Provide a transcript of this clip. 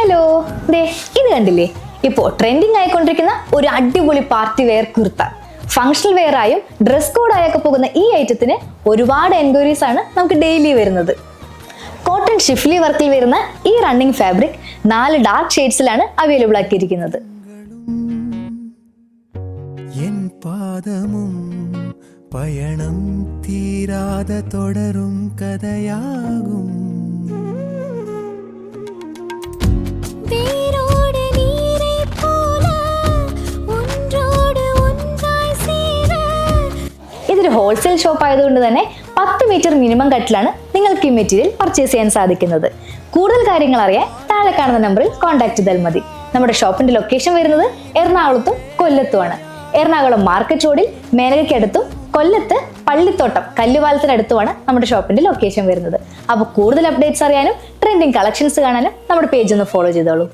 Hello, ദേ ഇത് കണ്ടില്ലേ? ഇപ്പോൾ ട്രെൻഡിങ് ആയിക്കൊണ്ടിരിക്കുന്ന ഒരു അടിപൊളി party wear kurta. Functional wear ആയും ഡ്രസ് കോഡായൊക്കെ പോകുന്ന ഈ ഐറ്റത്തിന് ഒരുപാട് എൻക്വയറീസ് ആണ് നമുക്ക് ഡെയിലി വരുന്നത്. കോട്ടൺ ഷിഫ്ലി വർക്കിൽ വരുന്ന ഈ റണ്ണിങ് ഫാബ്രിക് 4 ഡാർക്ക് ഷെയ്ഡ്സിലാണ് അവൈലബിൾ ആക്കിയിരിക്കുന്നത്. പയണം തീരാതെ തുടരും കഥയാകും. ഇതൊരു ഹോൾസെയിൽ ഷോപ്പ് ആയതുകൊണ്ട് തന്നെ 10 മീറ്റർ മിനിമം കട്ടിലാണ് നിങ്ങൾക്ക് ഈ മെറ്റീരിയൽ പർച്ചേസ് ചെയ്യാൻ സാധിക്കുന്നത്. കൂടുതൽ കാര്യങ്ങൾ അറിയാൻ താഴെ കാണുന്ന നമ്പറിൽ കോൺടാക്ട് ചെയ്താൽ മതി. നമ്മുടെ ഷോപ്പിന്റെ ലൊക്കേഷൻ വരുന്നത് എറണാകുളത്തും കൊല്ലത്തുമാണ്. എറണാകുളം മാർക്കറ്റ് റോഡിൽ മേനകയ്ക്കടുത്തും കൊല്ലത്ത് പള്ളിത്തോട്ടം കല്ലുപാലത്തിനടുത്തുമാണ് നമ്മുടെ ഷോപ്പിന്റെ ലൊക്കേഷൻ വരുന്നത്. അപ്പോൾ കൂടുതൽ അപ്ഡേറ്റ്സ് അറിയാനും ട്രെൻഡിങ് കളക്ഷൻസ് കാണാനും നമ്മുടെ പേജ് ഒന്ന് ഫോളോ ചെയ്തോളൂ.